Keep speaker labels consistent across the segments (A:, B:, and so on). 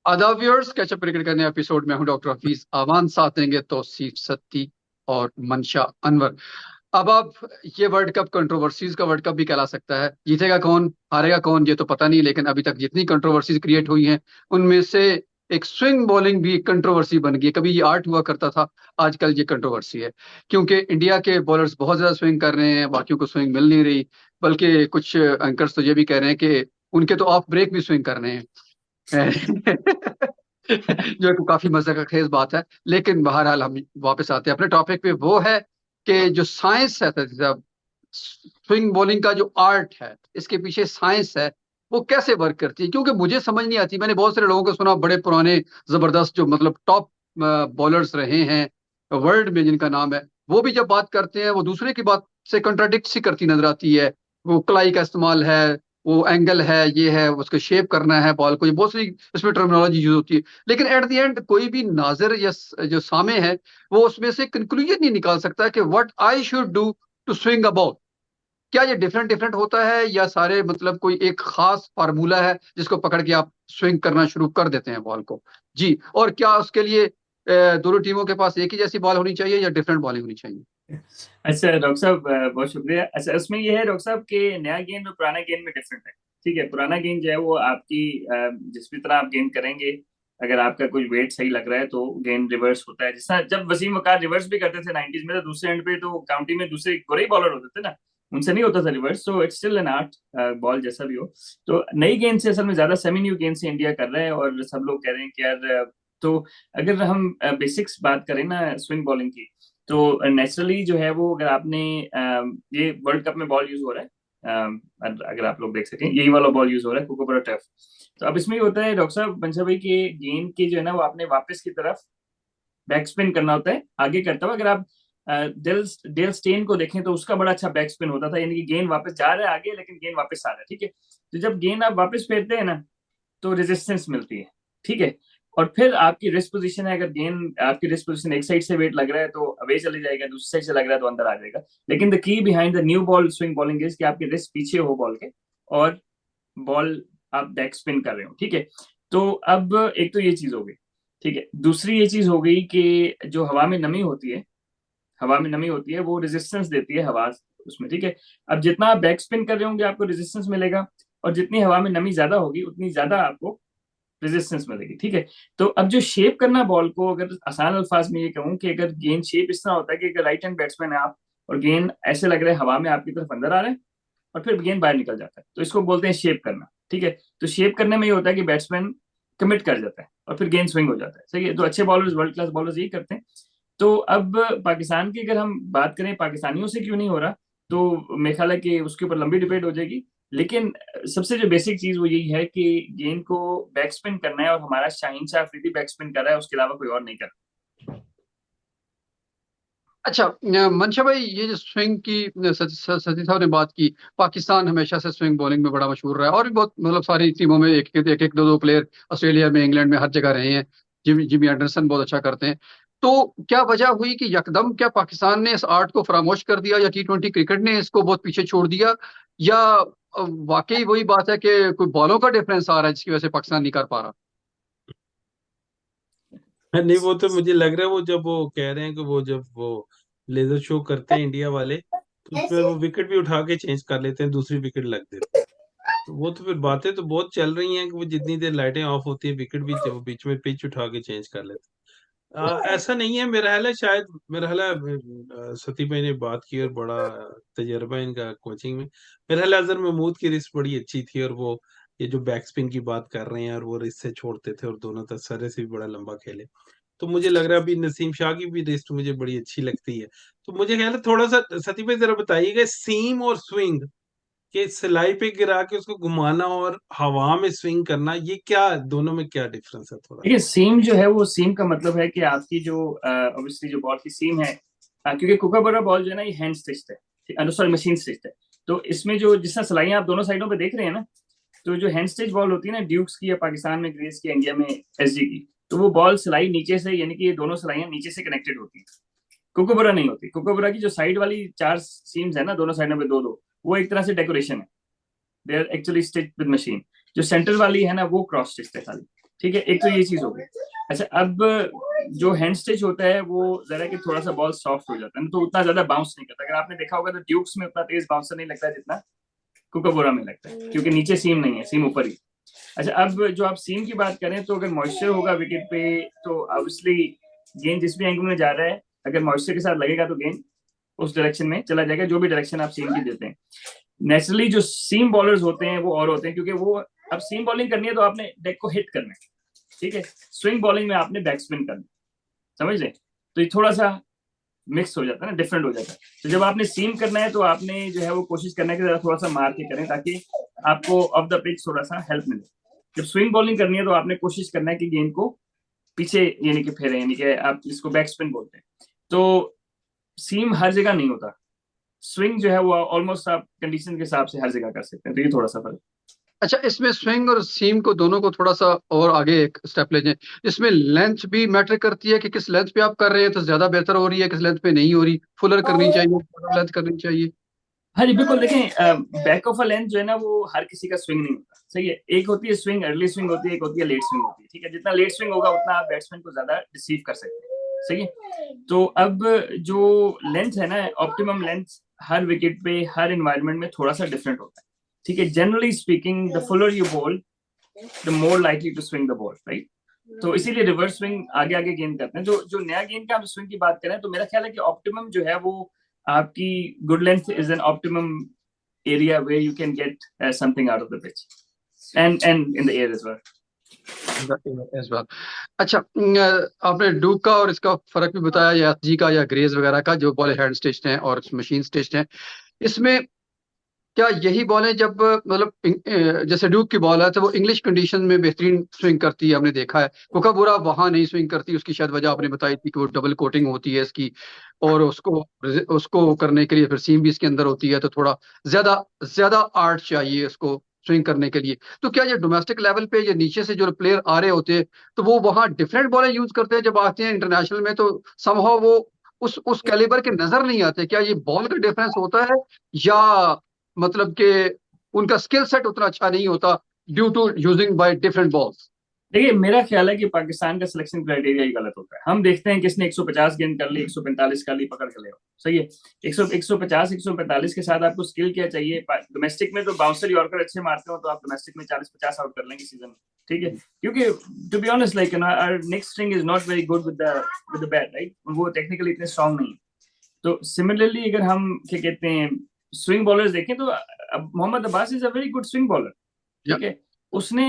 A: आदाब viewers, catch up cricket करने episode में हूं डॉक्टर हफीज अमान, साथ देंगे तौसीफ सत्ती और मंशा अनवर। अब आप, ये वर्ल्ड कप कंट्रोवर्सीज का वर्ल्ड कप भी कहला सकता है। जीतेगा कौन, हारेगा कौन, ये तो पता नहीं, लेकिन अभी तक जितनी कंट्रोवर्सीज क्रिएट हुई हैं उनमें से एक स्विंग बॉलिंग भी एक कंट्रोवर्सी बन गई है। कभी ये आर्ट हुआ करता था, आजकल ये कंट्रोवर्सी है, क्योंकि इंडिया के बॉलर्स बहुत ज्यादा स्विंग कर रहे हैं, बाकियों को स्विंग मिल नहीं रही। बल्कि कुछ एंकर्स तो ये भी कह रहे हैं कि उनके तो ऑफ ब्रेक भी स्विंग कर रहे हैं। जो कि काफी मजे का खेज बात है। लेकिन बहरहाल हम वापस आते हैं अपने टॉपिक पे, वो है कि जो साइंस है, स्विंग बॉलिंग का जो आर्ट है, इसके पीछे साइंस है, वो कैसे वर्क करती है, क्योंकि मुझे समझ नहीं आती। मैंने बहुत सारे लोगों को सुना, बड़े पुराने जबरदस्त जो मतलब टॉप बॉलर्स रहे हैं वर्ल्ड में, जिनका नाम है, वो भी जब बात करते हैं वो दूसरे की बात से कंट्राडिक्ट सी करती नजर आती है। वो कलाई का इस्तेमाल है, वो एंगल है, ये है, उसको शेप करना है बॉल को, ये बहुत सी इसमें टर्मिनोलॉजी यूज होती है। लेकिन एट द एंड कोई भी नाजर या जो सामे है, वो उसमें से कंक्लूजन नहीं निकाल सकता कि what I should do to swing a ball. क्या ये डिफरेंट डिफरेंट होता है, या सारे मतलब कोई एक खास फार्मूला है जिसको पकड़ के आप स्विंग करना शुरू कर देते हैं बॉल को? जी। और क्या उसके लिए दोनों टीमों के पास एक ही जैसी बॉल होनी चाहिए या डिफरेंट बॉलिंग होनी चाहिए?
B: अच्छा डॉक्टर साहब, बहुत शुक्रिया। अच्छा, उसमें ये है डॉक्टर साहब कि नया गेंद और पुराना गेंद में डिफरेंट है। ठीक है, पुराना गेंद जो है वो आपकी जिस भी तरह आप गेंद करेंगे, अगर आपका कोई वेट सही लग रहा है तो गेंद रिवर्स होता है। जैसा जब वसीम वकार रिवर्स भी करते थे 90s में, तो दूसरे एंड पे तो काउंटी में दूसरे गोरे बॉलर होते थे ना, उनसे नहीं होता था reverse. So it's still an art, ball जैसा भी हो। तो नई गेंद से असल में ज्यादा सेमी न्यू गेंद से इंडिया कर रहे हैं, और सब लोग कह रहे हैं कि यार तो अगर हम बेसिक्स बात करें ना स्विंग बॉलिंग की, तो नेचुरली जो है वो, अगर आपने ये वर्ल्ड कप में बॉल यूज हो रहा है, अगर आप लोग देख सकें यही वाला बॉल यूज हो रहा है, कोकोबरा टफ। तो अब इसमें ये होता है डॉक्टर साहब बंशा भाई कि गेंद की जो है ना वो आपने वापस की तरफ बैक स्पिन करना होता है, आगे करता हुआ। अगर आप डेल डेल स्टेन को देखें तो उसका बड़ा अच्छा बैक स्पिन होता था, यानी कि गेंद वापस जा रहा है आगे लेकिन गेंद वापस आ रहा है। ठीक है, तो जब गेंद आप वापस फेरते हैं ना, तो रेजिस्टेंस मिलती है। ठीक है, और फिर आपकी रिस्ट पोजीशन है, अगर गेंद आपकी रिस्ट पोजीशन एक साइड से वेट लग रहा है तो अवे चले जाएगा, दूसरी साइड से लग रहा है तो अंदर आ जाएगा। लेकिन the key behind the new ball swing bowling is कि आपकी रिस्ट पीछे हो बॉल के, और बॉल आप बैक स्पिन कर रहे हो। ठीक है, तो अब एक तो ये चीज हो गई। ठीक है, दूसरी ये चीज हो गई कि जो हवा में नमी होती है, हवा में नमी होती है वो रेजिस्टेंस देती है हवा उसमें। ठीक है, अब जितना आप बैक स्पिन कर रहे होंगे आपको रेजिस्टेंस मिलेगा, और जितनी हवा में नमी ज्यादा होगी उतनी ज्यादा आपको रेजिस्टेंस मिलेगी। ठीक है, तो अब जो शेप करना बॉल को, अगर आसान अल्फाज में ये कहूँ कि अगर गेंद शेप इस तरह होता है कि अगर राइट हैंड बैट्समैन है आप, और गेंद ऐसे लग रहा है हवा में आपकी तरफ अंदर आ रहा है, और फिर गेंद बाहर निकल जाता है, तो इसको बोलते हैं शेप करना। ठीक है, तो शेप करने में ये होता है कि बैट्समैन कमिट कर जाता है और फिर गेंद स्विंग हो जाता है। सही है, तो अच्छे बॉलर्स, वर्ल्ड क्लास बॉलर्स यही करते हैं। तो अब पाकिस्तान की अगर हम बात करें, पाकिस्तानियों से क्यों नहीं हो रहा, तो मेरे ख्याल है कि उसके ऊपर लंबी डिबेट हो जाएगी। लेकिन सबसे जो बेसिक चीज वो यही है कि गेंद को बैक स्पिन करना है, और हमारा शाहीन शाह अफरीदी बैक स्पिन कर रहा है, उसके अलावा कोई और नहीं कर
A: अच्छा, मंशा भाई, ये जो स्विंग की सती साहब ने बात की, पाकिस्तान हमेशा से स्विंग बॉलिंग में बड़ा मशहूर रहा है, और भी बहुत मतलब सारी टीमों में एक दो दो प्लेयर ऑस्ट्रेलिया में, इंग्लैंड में, हर जगह रहे हैं। जिमी एंडरसन बहुत अच्छा करते हैं। तो क्या वजह हुई कि यकदम क्या पाकिस्तान ने इस आर्ट को फरामोश कर दिया, या T20 क्रिकेट ने इसको बहुत पीछे छोड़ दिया, या वाकई वही बात है कि कोई बॉलों का डिफरेंस आ रहा है जिसकी वजह से पाकिस्तान नहीं कर पा रहा?
B: रहा।
A: नहीं,
B: वो तो मुझे लग रहा है वो जब वो कह रहे हैं कि वो जब वो लेजर शो करते हैं इंडिया वाले, तो उसमें वो विकेट भी उठा के चेंज कर लेते हैं, दूसरी विकेट लग देते हैं। तो वो तो फिर बातें तो बहुत चल रही हैं कि वो जितनी देर लाइटें ऑफ होती है विकेट भी वो बीच में पिच उठा के चेंज कर लेते हैं। ऐसा नहीं है, मेरा ख्याल है, शायद मेरा ख्याल है सती भाई ने बात की और बड़ा तजर्बा है इनका कोचिंग में। मेरा ख्याल है अजहर महमूद की रिस्ट बड़ी अच्छी थी, और वो ये जो बैक स्पिन की बात कर रहे हैं और वो रिस्ट से छोड़ते थे और दोनों तसरे से भी बड़ा लंबा खेले। तो मुझे लग रहा है अभी नसीम शाह की भी रिस्ट मुझे बड़ी अच्छी लगती है। तो मुझे ख्याल है थोड़ा सा सती भाई जरा बताइएगा, सीम और स्विंग के सिलाई पे गिरा के उसको घुमाना और हवा में स्विंग करना, ये क्या दोनों में क्या डिफरेंस है थोड़ा? देखिए, सीम जो है वो, सीम का मतलब है कि आपकी जो ऑब्वियसली जो बॉल की सीम है, क्योंकि कुकाबरा बॉल जो है ना ये हैंड स्टिच्ड है, सॉरी मशीन स्टिच्ड है। तो इसमें जो जिस तरह सिलाइयाँ आप दोनों साइडों पे देख रहे हैं ना, तो जो हैंड स्टिच बॉल होती है ना ड्यूक्स की, या पाकिस्तान में ग्रेस की, इंडिया में एसजी की, तो वो बॉल सिलाई नीचे से, यानी कि ये दोनों सिलाइयाँ नीचे से कनेक्टेड होती है। कुकोबरा नहीं होती। कुकोबरा की जो साइड वाली चार सीम्स है ना, दोनों साइडों पे दो दो, वो एक तरह से डेकोरेशन है, they are actually stitch with machine. जो सेंटर वाली है ना वो क्रॉस स्टिच है खाली। ठीक है, एक तो ये चीज हो गई। अच्छा, अब जो हैंड स्टिच होता है वो जरा कि थोड़ा सा बॉल सॉफ्ट हो जाता है ना, तो उतना ज्यादा बाउंस नहीं करता। अगर आपने देखा होगा तो ड्यूक्स में उतना तेज बाउंसर नहीं लगता है जितना कुकाबोरा में लगता है, क्योंकि नीचे सीम नहीं है, सीम ऊपर ही। अच्छा, अब जो आप सीम की बात करें तो अगर मॉइस्चर होगा विकेट पे तो ऑब्वियसली गेंद जिस भी एंगल में जा रहा है, अगर मॉइस्चर के साथ लगेगा तो गेंद उस डायरेक्शन में चला जाएगा, जो भी डायरेक्शन आप सीम की देते हैं। नेचुरली जो सीम बॉलर्स होते हैं वो और होते हैं, क्योंकि वो अब सीम बॉलिंग करनी है तो आपने डेक को हिट करना है, ठीक है। स्विंग बॉलिंग में आपने बैक स्पिन करना है, समझ लें। तो ये थोड़ा सा मिक्स हो जाता है ना, डिफरेंट हो जाता है। तो जब आपने सीम करना है तो आपने जो है वो कोशिश करना है कि थोड़ा सा मार के करें, ताकि आपको ऑफ द पिच थोड़ा सा हेल्प मिले। जब स्विंग बॉलिंग करनी है तो आपने कोशिश करना है कि गेंद को पीछे यानी कि फेरे, यानी कि आप इसको बैक स्पिन बोलते हैं। तो सीम हर जगह नहीं होता, स्विंग जो है वो ऑलमोस्ट आप कंडीशन के हिसाब से हर जगह कर सकते हैं, तो ये थोड़ा सा फर्क।
A: अच्छा, इसमें स्विंग और सीम को दोनों को थोड़ा सा और आगे एक स्टेप ले जाएं। इसमें लेंथ भी मैटर करती है कि किस लेंथ पे आप कर रहे हैं तो ज्यादा बेहतर हो रही है, किस लेंथ पे नहीं हो रही, फुलर करनी चाहिए, लेंथ करनी चाहिए।
B: हाँ जी बिल्कुल, देखें बैक ऑफ अ लेंथ जो है ना वो हर किसी का स्विंग नहीं होता, सही है। एक होती है स्विंग, अर्ली स्विंग होती है, एक होती है लेट स्विंग होती है, ठीक है। जितना लेट स्विंग होगा उतना आप बैट्समैन को ज्यादा रिसीव कर सकते हैं, सही है। तो अब जो लेंथ है ना, ऑप्टिमम लेंथ हर विकेट पे हर एनवायरनमेंट में थोड़ा सा डिफरेंट होता है, ठीक है। Generally speaking the fuller you bowl the more likely to swing the ball, right. तो इसीलिए रिवर्स स्विंग आगे आगे गेंद करते हैं। जो जो नया गेंद का हम स्विंग की बात करें तो मेरा ख्याल है कि ऑप्टिमम जो है वो आपकी good length is an optimum area where you can get something out of the pitch and in the air as well.
A: इस बार अच्छा, आपने डूक का और इसका फर्क भी बताया, या जी का या ग्रेज वगैरह का, जो बॉल हैंड स्टिच्ड हैं और मशीन स्टिच्ड हैं। इसमें क्या यही बॉल है जब मतलब जैसे ड्यूक की बॉल है तो वो इंग्लिश कंडीशन में बेहतरीन स्विंग करती है, हमने देखा है। कोकाबुरा वहां नहीं स्विंग करती, उसकी शायद वजह आपने बताई थी कि वो डबल कोटिंग होती है इसकी, और उसको उसको करने के लिए फिर सीम भी इसके अंदर होती है, तो थोड़ा ज्यादा ज्यादा आर्ट चाहिए उसको स्विंग करने के लिए। तो क्या ये डोमेस्टिक लेवल पे ये नीचे से जो प्लेयर आ रहे होते हैं तो वो वहां डिफरेंट बॉलें यूज करते हैं, जब आते हैं इंटरनेशनल में तो समहाउ वो उस कैलिबर के नजर नहीं आते? क्या ये बॉल का डिफरेंस होता है, या मतलब कि उनका स्किल सेट उतना अच्छा नहीं होता due to using by different balls?
B: देखिए, मेरा ख्याल है कि पाकिस्तान का सिलेक्शन क्राइटेरिया ही गलत होता है। हम देखते हैं किसने 150 गेंद कर ली, 145 कर ली, पकड़ के ले, सही है। 150 145 के साथ आपको स्किल क्या चाहिए? डोमेस्टिक में तो बाउंसर यॉर्कर अच्छे मारते हो तो आप डोमेस्टिक में 40-50 आउट कर लेंगे सीजन में, ठीक है। क्योंकि to be honest like our next string is not very good with the bat, right. वो टेक्निकली इतने स्ट्रांग नहीं है। तो सिमिलरली अगर हम क्या कहते हैं स्विंग बॉलर्स देखें तो Mohammad Abbas is a very good swing bowler,
A: या
B: ठीक है। उसने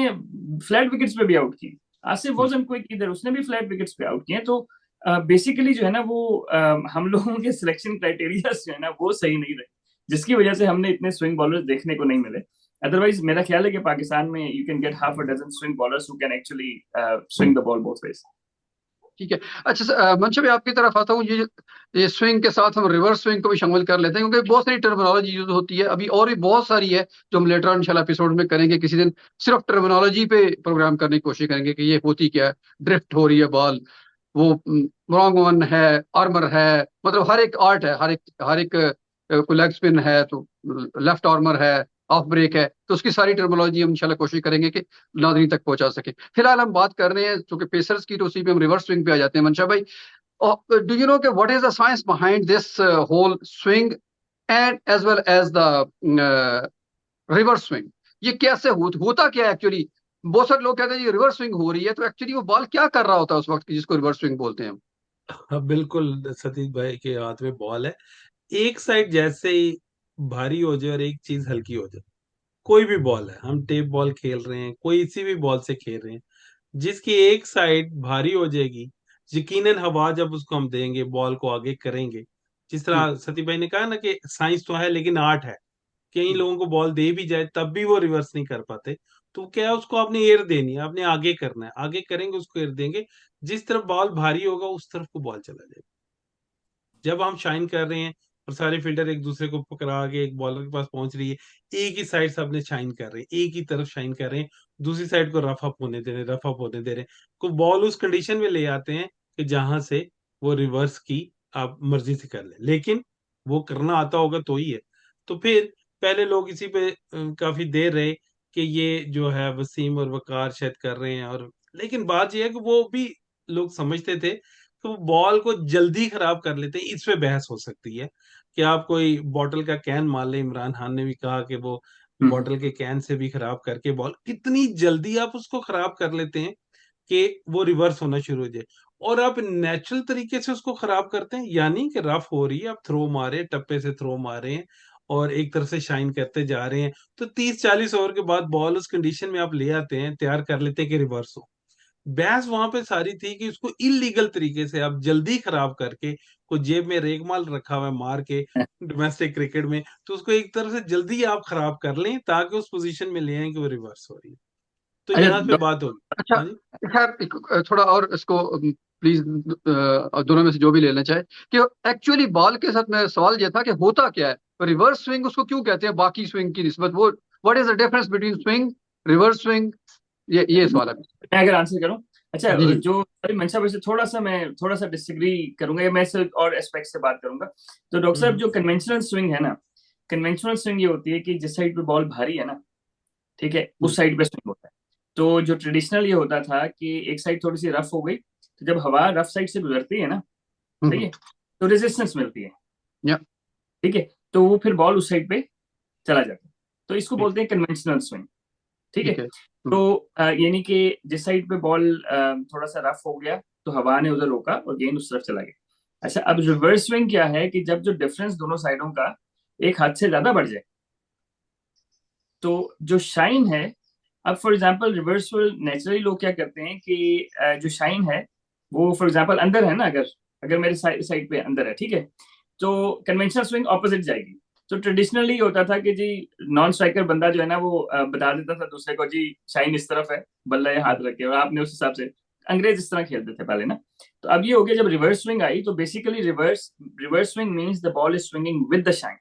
B: फ्लैट विकेट्स पे भी आउट किए। आसिफ वॉजन कोई किधर, उसने भी फ्लैट विकेट्स पे आउट किए। तो बेसिकली जो है ना वो हम लोगों के सिलेक्शन क्राइटेरिया जो है ना वो सही नहीं रहे, जिसकी वजह से हमने इतने स्विंग बॉलर्स देखने को नहीं मिले। अदरवाइज मेरा ख्याल है कि पाकिस्तान में you can get half a dozen swing bowlers who can actually swing the ball both ways.
A: ठीक है। अच्छा मंशा भाई, आपकी तरफ आता हूँ। ये स्विंग के साथ हम रिवर्स स्विंग को भी शामिल कर लेते हैं, क्योंकि बहुत सारी टर्मिनोलॉजी यूज होती है अभी, और भी बहुत सारी है जो हम लेटर इंशाल्लाह एपिसोड में करेंगे किसी दिन। सिर्फ टर्मिनोलॉजी पे प्रोग्राम करने की कोशिश करेंगे कि ये होती क्या है। ड्रिफ्ट हो रही है बॉल, वो रॉन्ग वन है, आर्मर है, मतलब हर एक आर्ट है, हर एक कोई लेग स्पिन है तो लेफ्ट आर्मर है, ऑफ ब्रेक है, तो उसकी सारी टर्मिनोलॉजी हम इंशाल्लाह कोशिश करेंगे कि नाज़रीन तक पहुंचा सके। फिलहाल हम बात कर रहे हैं चूंकि पेसर्स की, तो उसी पे हम रिवर्स स्विंग पे आ जाते हैं। मंशा भाई, डू यू नो कि what is the science behind this whole swing and as well as the reverse swing? ये कैसे होता क्या है एक्चुअली? बहुत सारे लोग कहते हैं ये रिवर्स स्विंग हो रही है, तो एक्चुअली वो बॉल क्या कर रहा होता है उस वक्त की जिसको रिवर्स स्विंग बोलते हैं हम?
C: हाँ बिल्कुल, सतीश भाई के हाथ में बॉल है। एक साइड जैसे ही भारी हो जाए और एक चीज हल्की हो जाए, कोई भी बॉल है, हम टेप बॉल खेल रहे हैं, कोई इसी भी बॉल से खेल रहे हैं, जिसकी एक साइड भारी हो जाएगी, यकीनन हवा जब उसको हम देंगे, बॉल को आगे करेंगे। जिस
A: हम्म,
C: तरह सती भाई ने कहा ना कि साइंस तो है लेकिन आर्ट है। कई
A: हम्म,
C: लोगों को बॉल दे भी जाए तब भी वो रिवर्स नहीं कर पाते। तो क्या है, उसको आपने एयर देनी है, आपने आगे करना है, आगे करेंगे उसको एयर देंगे। जिस तरफ बॉल भारी होगा उस तरफ को बॉल चला जाएगा। जब हम शाइन कर रहे हैं और सारे फील्डर एक दूसरे को पकड़ा के एक बॉलर के पास पहुंच रही है, एक ही साइड से अपने शाइन कर रहे हैं, एक ही तरफ शाइन कर रहे हैं, दूसरी साइड को रफ अप होने दे रहे हैं, रफ अप होने दे रहे हैं, को बॉल उस कंडीशन में ले आते हैं कि जहां से वो रिवर्स की आप मर्जी से कर ले, लेकिन वो करना आता होगा तो ही है। तो फिर पहले लोग इसी पे काफी देर रहे कि ये जो है वसीम और वकार शायद कर रहे हैं, और लेकिन बात यह है कि वो भी लोग समझते थे कि वो बॉल को जल्दी खराब कर लेते हैं। इस पे बहस हो सकती है कि आप कोई बॉटल का कैन मान लें, इमरान खान ने भी कहा कि वो
B: हम्म।
C: बॉटल के कैन से भी खराब करके बॉल कितनी जल्दी आप उसको खराब कर लेते हैं कि वो रिवर्स होना शुरू हो जाए। और आप नेचुरल तरीके से उसको खराब करते हैं, यानी कि रफ हो रही है, आप थ्रो मारे, टप्पे से थ्रो मारे हैं और एक तरफ से शाइन करते जा रहे हैं, तो 30-40 ओवर के बाद बॉल उस कंडीशन में आप ले आते हैं, तैयार कर लेते हैं कि रिवर्स हो। बहस वहां पे सारी थी कि उसको इलीगल तरीके से आप जल्दी खराब करके, कोई जेब में रेगमाल रखा हुआ है मार के डोमेस्टिक क्रिकेट में, तो उसको एक तरह से जल्दी आप खराब कर लें ताकि उस पोजीशन में ले आए कि वो रिवर्स हो रही है। तो
A: अच्छा
C: यहाँ पे बात होगी।
A: अच्छा,
C: हाँ जी।
A: खैर थोड़ा और इसको प्लीज दोनों में से जो भी लेना चाहे, कि एक्चुअली बॉल के साथ मेरा सवाल यह था कि होता क्या है, रिवर्स स्विंग उसको क्यों कहते हैं बाकी स्विंग की निस्बत, वो what is the difference between swing, reverse swing, ये सवाल है।
B: मैं अगर आंसर करूं, अच्छा,
A: जी जी।
B: जो अरे मंशा भाई से थोड़ा सा डिसएग्री करूंगा, या मैं इसे और एस्पेक्ट से बात करूंगा। तो डॉक्टर साहब,
C: हम्म
B: जो कन्वेंशनल स्विंग है ना, कन्वेंशनल स्विंग ये होती है कि जिस साइड पे बॉल भारी है ना, ठीक है,
A: हम्म
B: उस साइड पे स्विंग होता है। तो जो ट्रेडिशनल ये होता था कि एक साइड थोड़ी सी रफ हो गई, तो जब हवा रफ साइड से गुजरती है ना, सही
A: हम्म,
B: है, तो रेजिस्टेंस मिलती है,
A: या
B: ठीक है, तो वो फिर बॉल उस साइड पे चला जाता है। तो इसको
C: ठीक
B: बोलते हैं कन्वेंशनल स्विंग, ठीक है।
A: ठीक है।
B: तो यानी कि जिस साइड पे बॉल थोड़ा सा रफ हो गया, तो हवा ने उधर रोका और गेंद उस तरफ चला गया। अच्छा, अब रिवर्स स्विंग क्या है कि जब जो डिफरेंस दोनों साइडों का एक हाथ से ज्यादा बढ़ जाए, तो जो शाइन है, अब फॉर एग्जांपल रिवर्सल नेचुरली लोग क्या करते हैं कि जो शाइन है वो फॉर एग्जांपल अंदर है ना, अगर अगर मेरे साइड पे अंदर है, ठीक है, तो कन्वेंशनल स्विंग ऑपोजिट जाएगी। तो ट्रेडिशनली होता था कि जी नॉन स्ट्राइकर बंदा जो है ना, वो बता देता था दूसरे को, जी शाइन इस तरफ है, बल्ला ये हाथ रखे, और आपने उस हिसाब से, अंग्रेज इस तरह खेलते थे पहले ना। तो अब ये हो गया, जब रिवर्स स्विंग आई, तो basically reverse reverse swing means the ball is swinging with the shine,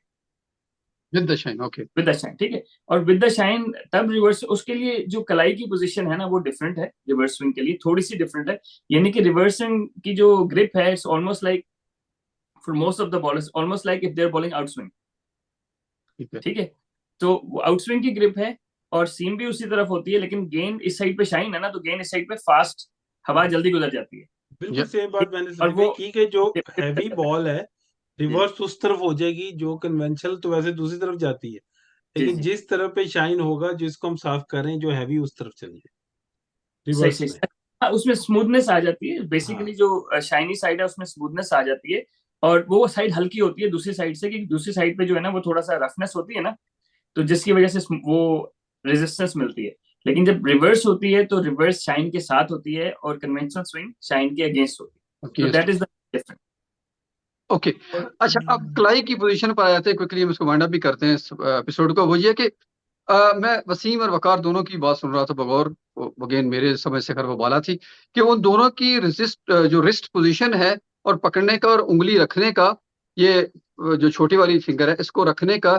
A: with the shine, okay.
B: With the shine, ठीक है। और विद द शाइन तब रिवर्स, उसके लिए जो कलाई की पोजीशन है ना, वो डिफरेंट है, रिवर्स स्विंग के लिए थोड़ी सी डिफरेंट है। यानी कि रिवर्स स्विंग की जो ग्रिप है, it's almost like for most of the bowlers, almost like if they are bowling out swing,
A: ठीक है।
B: ठीक है। तो वो आउट स्विंग की ग्रिप है, और सीम भी उसी तरफ होती है, लेकिन गेंद इस साइड पे शाइन है ना, तो गेंद इस साइड पे फास्ट, हवा जल्दी गुजर जाती है,
C: बिल्कुल
A: या
C: सेम बात मैंने
B: और
C: समझ
B: वो
C: में की कि जो हैवी बॉल है
B: जी
C: रिवर्स उस तरफ हो जाएगी, जो कन्वेंशनल तो वैसे दूसरी तरफ जाती है,
B: जी
C: लेकिन
B: जी,
C: जिस तरफ पे शाइन होगा जिसको हम साफ कर रहे हैं जो हैवी उस तरफ चली जाए
B: सही
C: रिवर्स
B: सही
C: में।
B: सही। हाँ, उसमें स्मूथनेस आ जाती है,
C: हाँ
B: बेसिकली जो शाइनी साइड है उसमें स्मूथनेस आ जाती है। और वो साइड हल्की होती है दूसरी साइड से, कि दूसरी साइड पे जो है ना वो थोड़ा सा रफनेस होती है ना, तो जिसकी वजह से वो रेजिस्टेंस मिलती है। लेकिन जब रिवर्स होती है, तो रिवर्स शाइन के साथ होती है, और कन्वेंशनल स्विंग शाइन के अगेंस्ट होती है। तो
A: okay.
B: That is the difference.
A: Okay.
C: और
A: अच्छा, अब कलाई की पोजीशन पर आ जाते हैं, क्विकली हम इसको वाइंड अप भी करते हैं इस एपिसोड को। वो ये कि मैं वसीम और वकार दोनों की बात सुन रहा था बगौर, अगेन मेरे समझ से खैर वो बाला थी, कि उन दोनों की जो रिस्ट पोजीशन है और पकड़ने का और उंगली रखने का, ये जो छोटी वाली फिंगर है इसको रखने का,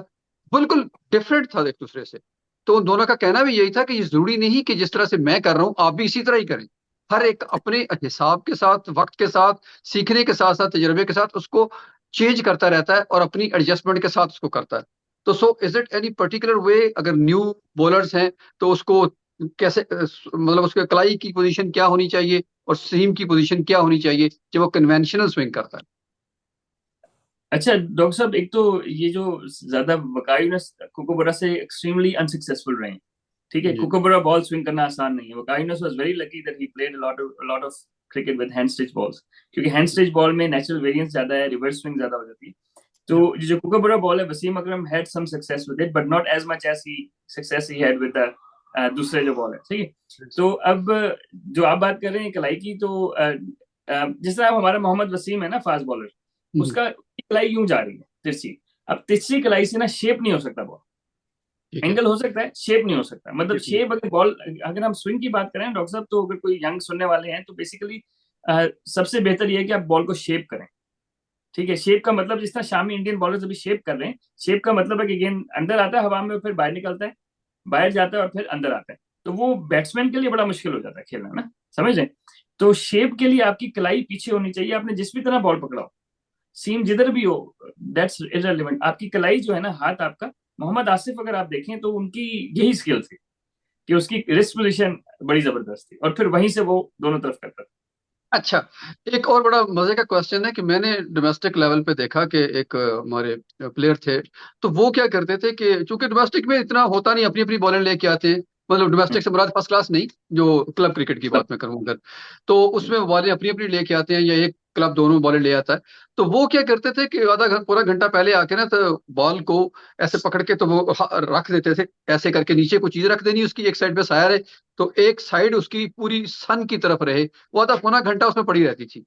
A: बिल्कुल डिफरेंट था एक दूसरे से। तो उन दोनों का कहना भी यही था कि ये जरूरी नहीं कि जिस तरह से मैं कर रहा हूं आप भी इसी तरह ही करें। हर एक अपने हिसाब के साथ, वक्त के साथ, सीखने के साथ साथ, तजर्बे के साथ उसको चेंज करता रहता है और अपनी एडजस्टमेंट के साथ उसको करता है। तो so is it any particular way, अगर न्यू बॉलर्स हैं तो उसको कैसे मतलब उसके कलाई की पोजीशन क्या होनी चाहिए और सीम की पोजीशन क्या होनी चाहिए जब वो कन्वेंशनल स्विंग करता है?
B: अच्छा डॉक्टर साहब, एक तो ये जो ज्यादा वकायूनस कोकोबरा से एक्सट्रीमली अनसक्सेसफुल रहे हैं, ठीक है।
A: जी।
B: कोकोबरा बॉल स्विंग करना आसान नहीं है। वकायूनस was very lucky that he played lot of cricket with hand stitch balls, क्योंकि हैंड स्टिच बॉल में नेचुरल वेरिएंस ज्यादा है, रिवर्स स्विंग ज्यादा हो जाती है। तो ये जो कोकोबरा बॉल है, Wasim Akram had some success with it, but not as much as he success he had with the दूसरे जो बॉल है, ठीक है। तो अब जो आप बात कर रहे हैं कलाई की, तो जिस तरह हमारा मोहम्मद वसीम है ना, फास्ट बॉलर,
A: हम्म,
B: उसका कलाई यूं जा रही है तिरछी। अब तिरछी कलाई से ना शेप नहीं हो सकता बॉल,
A: ठीक है।
B: एंगल हो सकता है, शेप नहीं हो सकता। मतलब
C: ये भी
B: शेप, अगर बॉल, अगर हम स्विंग की बात करें डॉक्टर साहब, तो अगर कोई यंग सुनने वाले हैं, तो बेसिकली सबसे बेहतर ये है कि आप बॉल को शेप करें, ठीक है। शेप का मतलब, जिस तरह शामी इंडियन बॉलर्स अभी शेप कर रहे हैं, शेप का मतलब है कि गेंद अंदर आता है हवा में, फिर बाहर निकलता है, बाहर जाता है और फिर अंदर आता है। तो वो बैट्समैन के लिए बड़ा मुश्किल हो जाता है खेलना ना, समझ रहे हैं? तो शेप के लिए आपकी कलाई पीछे होनी चाहिए, आपने जिस भी तरह बॉल पकड़ा हो, सीम जिधर भी हो, दैट्स इररिलेवेंट। आपकी कलाई जो है ना, हाथ आपका, मोहम्मद आसिफ अगर आप देखें तो उनकी यही स्किल थी, कि उसकी रिस्ट पोजीशन बड़ी जबरदस्त थी, और फिर वहीं से वो दोनों तरफ करता था।
A: अच्छा, एक और बड़ा मजे का क्वेश्चन है कि मैंने डोमेस्टिक लेवल पे देखा कि एक हमारे प्लेयर थे, तो वो क्या करते थे कि चूंकि डोमेस्टिक में इतना होता नहीं, अपनी अपनी बॉलें लेके आते हैं, मतलब डोमेस्टिक से मुराद फर्स्ट क्लास नहीं, जो क्लब क्रिकेट की बात मैं करूं अगर, तो उसमें वो बॉलें अपनी अपनी लेके आते हैं या एक क्लब दोनों बॉलें ले आता है। तो वो क्या करते थे कि पूरा घंटा पहले आके ना, तो बॉल को ऐसे पकड़ के तो वो रख देते थे, ऐसे करके नीचे कोई चीज रख देनी उसकी, एक साइड पे साया रहे, तो एक साइड उसकी पूरी सन की तरफ रहे, वो आधा पौना घंटा उसमें पड़ी रहती थी।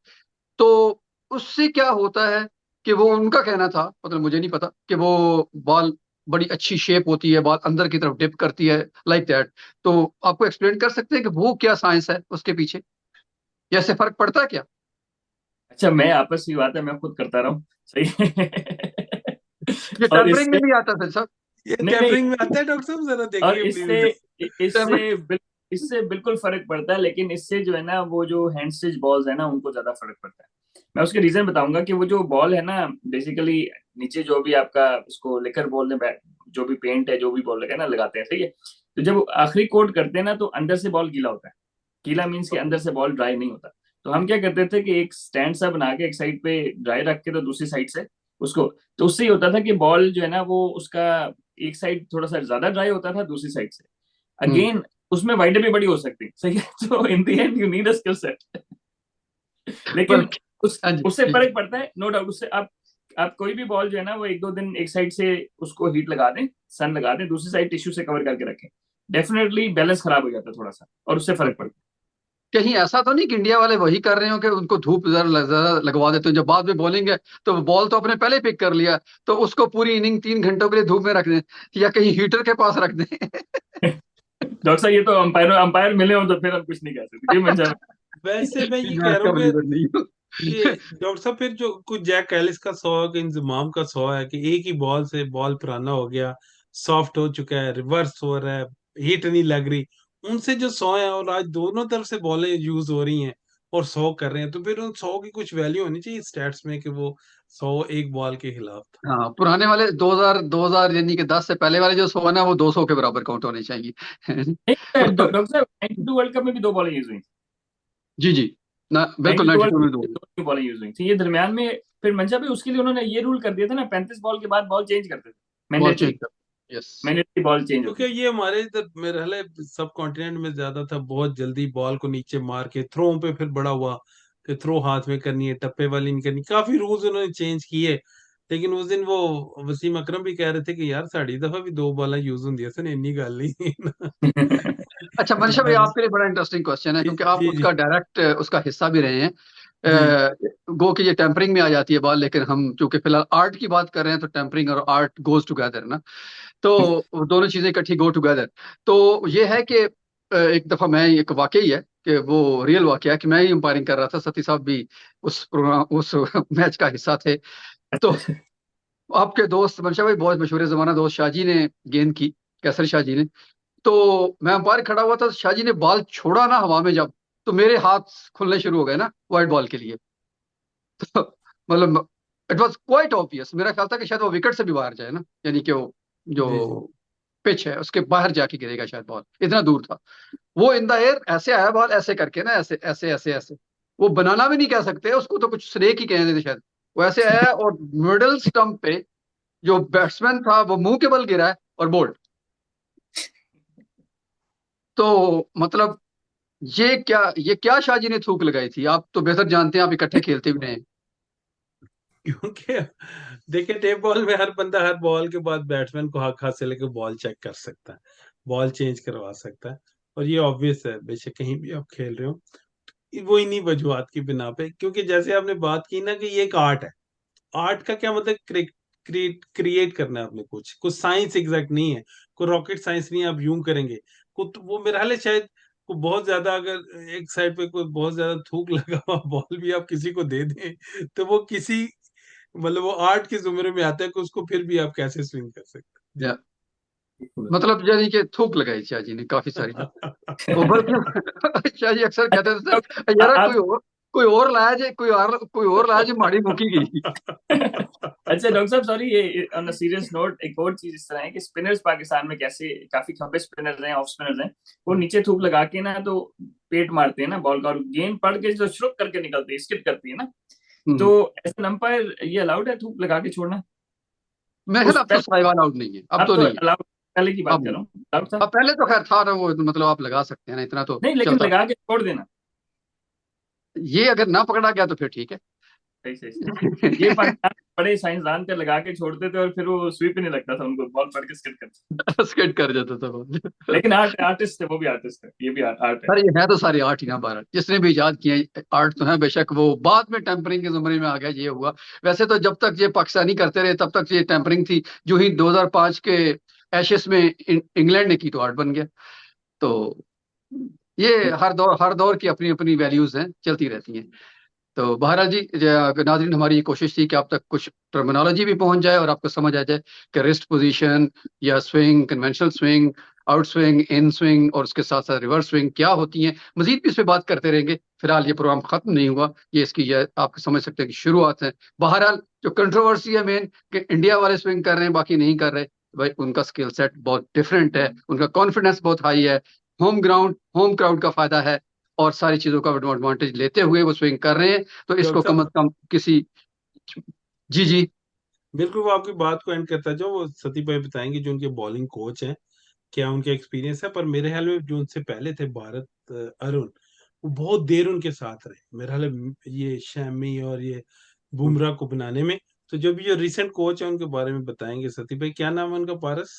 A: तो उससे क्या होता है कि वो उनका कहना था, मतलब मुझे नहीं पता, कि वो बॉल बड़ी अच्छी शेप होती है, बॉल अंदर की तरफ डिप करती है, लाइक दैट। तो आपको एक्सप्लेन कर सकते हैं कि वो क्या साइंस है उसके पीछे, या इससे फर्क पड़ता है क्या?
B: अच्छा, मैं आपस की बात है, मैं खुद करता रहा हूँ, सही है।
A: ये
B: और
A: टेम्परिंग में
B: इससे,
A: भी आता था सर?
C: ये
B: नहीं नहीं,
C: टेम्परिंग में आता है डॉक्टर साहब, जरा
B: और
C: देखिए अपनी
B: इससे
C: वीडियो।
A: टेम्परिंग।
B: इससे बिल्कुल फर्क पड़ता है, लेकिन इससे जो है ना, वो जो हैंड स्टिच बॉल्स है ना, उनको ज्यादा फर्क पड़ता है। मैं उसके रीजन बताऊंगा कि वो जो बॉल है ना, बेसिकली नीचे जो भी आपका उसको लेकर बॉल ने जो भी पेंट है, जो भी बॉल लगा ना, लगाते हैं, ठीक है। तो जब आखिरी कोट करते हैं ना, तो अंदर से बॉल गीला होता है। गीला मीन्स के अंदर से बॉल ड्राई नहीं होता। तो हम क्या करते थे कि एक स्टैंड सा बना के एक साइड पे ड्राई रख के, तो दूसरी साइड से उसको, तो उससे ये होता था कि बॉल जो है ना, वो उसका एक साइड थोड़ा सा ज्यादा ड्राई होता था, दूसरी साइड से
A: हम्म।
B: अगेन उसमें वाइडर भी बड़ी हो सकती है, सही है। तो in the end you need a skill set. लेकिन
A: बल्कि
B: उस
A: हाँ जी
B: उससे
A: जी।
B: फर्क पड़ता है, नो डाउट। उससे आप कोई भी बॉल जो है ना, वो एक दो दिन एक साइड से उसको हीट लगा दें, सन लगा दें, दूसरी साइड टिश्यू से कवर करके रखें, डेफिनेटली बैलेंस खराब हो जाता है थोड़ा सा, और उससे फर्क
A: ओके।
B: पड़ता
A: कहीं ऐसा तो नहीं कि इंडिया वाले वही कर रहे हो कि उनको धूप जरा लगवा देते हो, जब बाद में बॉलिंग है तो बॉल तो अपने पहले पिक कर लिया, तो उसको पूरी इनिंग 3 घंटों के लिए धूप में रख दें, या कहीं हीटर के पास रख दें?
B: है। डॉक्टर साहब, ये तो अंपायर अंपायर मिले हो तो फिर हम कुछ नहीं कह सकते, कोई मंशा
C: वैसे मैं ये
A: मैं
C: कह रहा
A: इसका
C: हूँ
A: बिलीवर नहीं हूँ।
C: कि डॉक्टर साहब फिर जो कुछ जैक एलिस का सौ है कि इंजमाम का सौ है कि एक ही बॉल से बॉल पुराना हो गया, सॉफ्ट हो चुका है, रिवर्स हो रहा है, हीट नहीं लग रही, उनसे जो सौ है और आज दोनों तरफ से बॉलें यूज हो रही हैं और सौ कर रहे हैं, तो फिर उन सौ की कुछ वैल्यू होनी चाहिए स्टैट्स में कि वो सौ एक बॉल के खिलाफ था।
A: हाँ, पुराने वाले 2000 यानी कि 10 से पहले वाले जो 100 है ना, वो 200 के बराबर काउंट होने चाहिए।
B: नहीं।
A: तो
B: डॉक्टर साहब, 92 वर्ल्ड कप में भी दो बॉलें यूज हुई थी।
A: जी जी, ना बिल्कुल
B: 92 वर्ल्ड
A: 92
B: कप
A: में
B: में
A: दो।
B: दो बॉलें यूज हुई थी, ये दरमियान में। फिर मंशा भाई, उसके लिए उन्होंने ये रूल कर दिया था ना, 35 बॉल के बाद बॉल चेंज करते थे,
A: बॉल
B: मैंडेटरी।
A: चेंज कर, यस।
B: मैंडेटरी बॉल चेंज
C: क्योंकि
B: होती थी।
C: ये हमारे इधर मेरे ख्याल है सब कॉन्टिनेंट में ज्यादा था, बहुत जल्दी बॉल को नीचे मार के थ्रो पे फिर बड़ा हुआ कि थ्रो हाथ में करनी है, टप्पे वाली नहीं करनी, काफी रूल्स उन्होंने चेंज किए। लेकिन उस दिन वो वसीम अकरम भी कह रहे थे कि यार साड़ी दफा भी दो बॉल यूज होंगी सन इन्नी गल नहीं।
A: अच्छा मनीषा भाई, आपके लिए बड़ा इंटरेस्टिंग क्वेश्चन है,
C: जी
A: क्योंकि आप
C: जी जी
A: उसका डायरेक्ट उसका हिस्सा भी रहे हैं।
C: जी
A: गो कि ये टेम्परिंग में आ जाती है बात, लेकिन हम चूंकि फिलहाल आर्ट की बात कर रहे हैं, तो टेम्परिंग और आर्ट गोज टुगेदर ना, तो वो दोनों चीजें इकट्ठी गो टुगेदर। तो ये है कि एक दफा मैं, एक वाकई है कि वो रियल वाकया है कि मैं ही अंपायरिंग कर रहा था, सती साहब भी उस प्रोग्राम उस मैच का हिस्सा थे। तो आपके दोस्त मनशा भाई, बहुत मशहूर जमाना दोस्त शाहजी ने गेंद की, कैसर शाहजी ने, तो मैं अंपायर खड़ा हुआ था, शाहजी ने बॉल छोड़ा ना हवा में जब, तो मेरे हाथ खुलने शुरू हो गए ना वाइड बॉल के लिए। तो मतलब इट वाज क्वाइट ऑब्वियस, मेरा ख्याल था कि शायद वो विकेट से भी बाहर जाए ना, यानी कि वो जो
C: जी जी
A: पिच है उसके बाहर जाके गिरेगा शायद, बॉल इतना दूर था। वो इन द एयर ऐसे आया बॉल, ऐसे करके ना, ऐसे ऐसे ऐसे ऐसे, वो बनाना भी नहीं कह सकते उसको, तो कुछ स्नेक ही कहने थे शायद। वो ऐसे आया और मिडल स्टंप पे जो बैट्समैन था वो मुंह के बल गिरा है, और बोल्ड। तो मतलब ये क्या शाहजी ने थूक लगाई थी, आप तो बेहतर जानते हैं, आप इकट्ठे खेलते भी रहे हैं।
C: क्योंकि देखिए टेप बॉल में हर बंदा हर बॉल के बाद बैट्समैन को हाथ हाथ से लेकर बॉल चेक कर सकता है, बॉल चेंज करवा सकता है, और ये ऑब्वियस है बेशक कहीं भी आप खेल रहे हो, वो इन्हीं वजूहत की बिना पे, क्योंकि जैसे आपने बात की ना कि ये एक आर्ट है। आर्ट का क्या मतलब क्रिएट करना है आपने, कुछ कुछ साइंस एग्जैक्ट नहीं है, कोई रॉकेट साइंस नहीं है, आप यूं करेंगे कुछ, वो मेरा हाल है शायद को बहुत ज्यादा अगर एक साइड पे कोई बहुत ज्यादा थूक लगा हुआ बॉल भी आप किसी को दे दें तो वो किसी मतलब वो आर्ट के जुमरे में आता है कि उसको फिर भी आप कैसे स्विंग कर सकते हैं। जी।
A: या मतलब यानी कि थूक लगाई शाहजी ने काफी सारी, वो बल्कि शाहजी अक्सर कहते थे
B: डॉक्टर
A: सर, यार
B: आप
A: कोई हो, कोई और लाया जे, कोई और लाया जो माड़ी मुकी गई।
B: अच्छा डॉक्टर साहब, सॉरी, ये ऑन अ सीरियस नोट एक और चीज इस तरह है कि स्पिनर्स पाकिस्तान में कैसे काफी खब्बे स्पिनर्स हैं, ऑफ स्पिनर्स हैं, वो नीचे थूक लगा के ना तो पेट मारते हैं ना बॉल का, और गेंद पड़ के जो श्रुक करके निकलती है, स्किप करती है ना, तो एज एन अंपायर ये अलाउड है थूक लगा के छोड़ना?
A: मैं
B: उस
A: अब तो साहिवाल आउट नहीं है, अब
B: अब
A: तो
B: तो
A: नहीं है।
B: अलाउड, पहले की बात
A: अब
B: कर
A: नहीं।
B: रहा हूँ, अलाउड था?
A: अब पहले तो खैर था ना वो, मतलब आप लगा सकते हैं ना, इतना तो
B: नहीं, लेकिन
A: चलता।
B: लगा के छोड़ देना।
A: ये अगर ना पकड़ा गया तो फिर ठीक है।
B: सही सही सही। ये पाकिस्तान में बड़े साइंसदान पे लगा के छोड़ते थे और फिर वो स्वीप ही नहीं लगता था उनको, बॉल पड़ के स्किप करते।
A: स्किड कर जाता था वो।
B: लेकिन आर्टिस्ट थे, वो भी आर्टिस्ट है, ये भी आर्ट है।
A: सर ये है तो सारी आर्ट ही ना, भारत जिसने भी इजाद किए आर्ट तो है, बेशक वो बाद में टेम्परिंग के जमाने में आ गया, ये हुआ। वैसे तो जब तक ये पाकिस्तानी करते रहे तब तक ये टेम्परिंग थी। जो ही 2005 के एशेस में इंग्लैंड ने की तो आर्ट बन गया। तो ये हर दौर की अपनी अपनी वैल्यूज हैं, चलती रहती हैं। तो बहरहाल जी, नाज़रीन, हमारी ये कोशिश थी कि आप तक कुछ टर्मिनोलॉजी भी पहुंच जाए और आपको समझ आ जाए कि रिस्ट पोजीशन या swing, conventional swing, out swing, in swing और उसके साथ साथ रिवर्स स्विंग क्या होती हैं। मजीद भी इस पे बात करते रहेंगे। फिलहाल ये प्रोग्राम खत्म नहीं हुआ, ये आप समझ सकते हैं कि शुरुआत है। बहरहाल जो कंट्रोवर्सी है मेन, कि इंडिया वाले स्विंग कर रहे हैं बाकी नहीं कर रहे, भाई उनका स्किल सेट बहुत डिफरेंट है, उनका कॉन्फिडेंस बहुत हाई है, होम क्राउड का फायदा है, और सारी चीजों का एडवांटेज लेते हुए वो स्विंग कर रहे हैं। तो इसको
C: डॉक्टर
A: कम
C: साहब,
A: से कम किसी। जी जी।
C: बिल्कुल वो आपकी बात को एंड करता जो वो सती भाई बताएंगे जो उनके बॉलिंग कोच हैं, क्या उनके एक्सपीरियंस है। पर मेरे ख्याल में जो उनसे पहले थे भारत अरुण, वो बहुत देर उनके साथ रहे मेरे ख्याल में, ये शमी और ये बुमराह को बनाने में। तो जो भी जो रिसेंट कोच है उनके बारे में बताएंगे सती भाई, क्या नाम है उनका? पारस?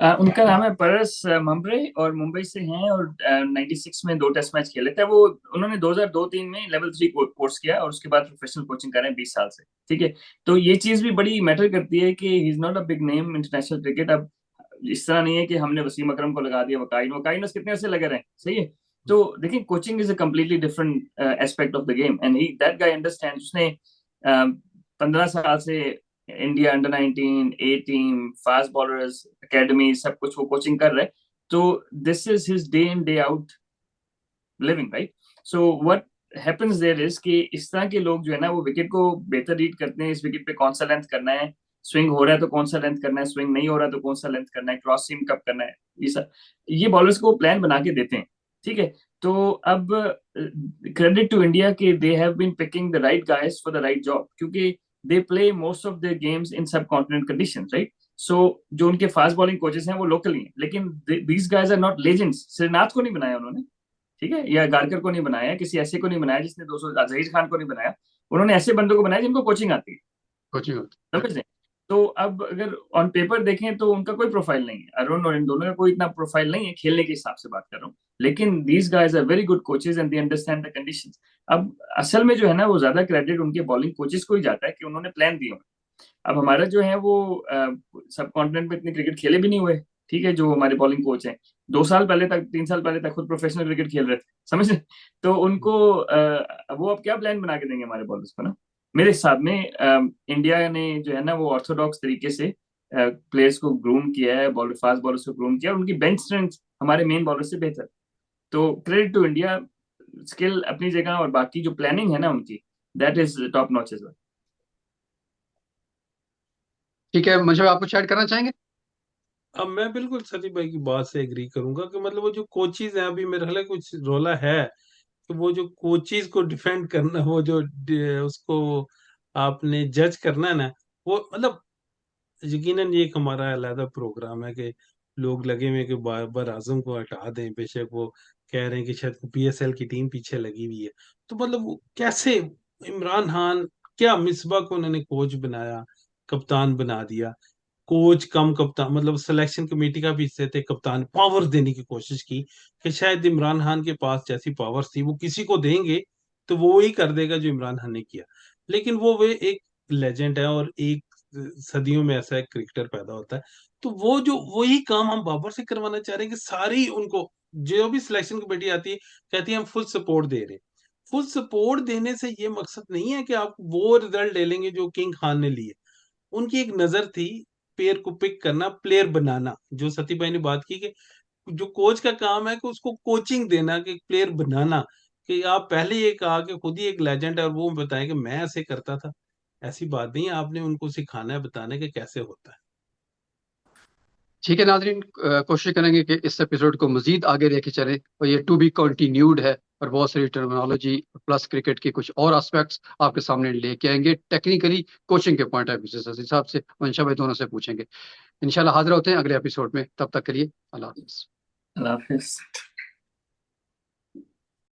B: उनका नाम है परस मम्बरे, और मुंबई से हैं, और 96 में 2 टेस्ट मैच खेले थे वो। उन्होंने 2002-3 में लेवल 3 कोर्स किया और उसके बाद प्रोफेशनल कोचिंग कर रहे हैं 20 साल से। ठीक है, तो ये चीज भी बड़ी मैटर करती है कि he is not a big name international cricket. अब इस तरह नहीं है कि हमने वसीम अकरम को लगा दिया, वकाइनोस कितने ऐसे लगे रहे, सही है। तो देखिए, coaching is a completely different aspect of the game, and he that guy understand. उसने 15 साल से India under 19 A team, fast bowlers academy, सब कुछ वो कोचिंग कर रहे हैं। तो this is his day in day out living, right? So what happens there is कि इस तरह के लोग जो है ना, वो विकेट को बेहतर रीड करते हैं, इस विकेट पे कौन सा लेंथ करना है, स्विंग हो रहा है तो कौन सा लेंथ करना है, स्विंग नहीं हो रहा तो कौन सा लेंथ करना है, क्रॉस सीम कब करना है, ये सब ये बॉलर्स को प्लान बना के देते हैं। ठीक है, तो अब क्रेडिट टू इंडिया कि they have been picking the right guys for the right job, क्योंकि they play most of their games in subcontinent conditions, right? सो जो उनके फास्ट बॉलिंग कोचेस हैं वो लोकल ही हैं, लेकिन these guys are not legends. Srinath को नहीं बनाया उन्होंने, ठीक है, या गारकर को नहीं बनाया, किसी ऐसे को नहीं बनाया जिसने 200, जहीर खान को नहीं बनाया। उन्होंने ऐसे बंदों को बनाया जिनको कोचिंग आती है,
A: कोचिंग।
B: समझ रहे हैं? तो अब अगर ऑन पेपर देखें तो उनका कोई प्रोफाइल नहीं है, अरुण और इन दोनों का कोई इतना प्रोफाइल नहीं है, खेलने के हिसाब से बात कर रहा हूँ। लेकिन these guys are very good coaches and they understand the conditions. अब असल में जो है ना, वो ज्यादा क्रेडिट उनके बॉलिंग कोचेस को ही जाता है कि उन्होंने प्लान दिए। अब हमारा जो है वो सब कॉन्टिनेंट में इतने क्रिकेट खेले भी नहीं हुए, ठीक है, जो हमारे बॉलिंग कोच हैं 2 साल पहले तक, 3 साल पहले तक खुद प्रोफेशनल क्रिकेट खेल रहे थे, समझ रहे? तो उनको वो अब क्या प्लान बना के देंगे हमारे बॉलर्स को ना? मेरे हिसाब में इंडिया ने जो है ना वो ऑर्थोडॉक्स तरीके से प्लेयर्स को ग्रूम किया है, बॉलर फास्ट बॉलर्स को ग्रूम किया, और उनकी बेंच स्ट्रेंथ हमारे मेन बॉलर से बेहतर। तो क्रेडिट टू इंडिया, स्किल अपनी जगह, और बाकी जो प्लानिंग है ना उनकी, that is top notch as well.
A: ठीक है, मुझे आप कुछ ऐड करना चाहेंगे?
C: अब मैं बिल्कुल सती भाई की बात से एग्री करूंगा कि मतलब वो जो कोचीज हैं, अभी मेरे ख्याल है कुछ रोला है कि वो जो कोचीज को डिफेंड करना, वो जो उसको आपने जज करना है ना, वो मतलब यकीनन ये एक हमारा अलग प्रोग्राम है कि लोग लगे हुए हैं कि बाबर आजम को हटा दें, बेशक वो कह रहे हैं कि शायद पीएसएल की टीम पीछे लगी हुई है। तो मतलब वो कैसे इमरान खान, क्या मिसबा को उन्होंने कोच बनाया, कप्तान बना दिया। कोच कम कप्तान, मतलब सिलेक्शन कमेटी का भी हिस्से थे, कप्तान पावर देने की कोशिश की कि शायद इमरान खान के पास जैसी पावर्स थी वो किसी को देंगे तो वो ही कर देगा जो इमरान खान ने किया। लेकिन वो वे एक लेजेंड है, और एक सदियों में ऐसा एक क्रिकेटर पैदा होता है। तो वो जो वही काम हम बाबर से करवाना चाह रहे हैं कि सारी उनको जो भी सिलेक्शन कमेटी आती है कहती है हम फुल सपोर्ट दे रहे हैं। फुल सपोर्ट देने से ये मकसद नहीं है कि आप वो रिजल्ट ले लेंगे जो किंग खान ने लिए। उनकी एक नजर थी प्लेयर को पिक करना, प्लेयर बनाना। जो सती भाई ने बात की कि जो कोच का काम है कि उसको कोचिंग देना, कि प्लेयर बनाना, कि आप पहले ये कहा कि खुद ही एक लेजेंड है और वो बताएं कि मैं ऐसे करता था। ऐसी बात नहीं है, आपने उनको सिखाना है, बताने के कैसे होता है।
A: ठीक है नाजरीन, कोशिश करेंगे कि इस एपिसोड को मजीद आगे लेके चलें और ये टू बी कंटिन्यूड है, और बहुत सारी टर्मिनोलॉजी प्लस क्रिकेट के कुछ और एस्पेक्ट्स आपके सामने लेके आएंगे, टेक्निकली कोचिंग के पॉइंट ऑफ व्यू से, हिसाब से वंशा भाई दोनों से पूछेंगे। इंशाल्लाह हाजिर होते हैं अगले एपिसोड में, तब तक के लिए अल्लाह हाफिज़।
B: अल्लाह हाफिज।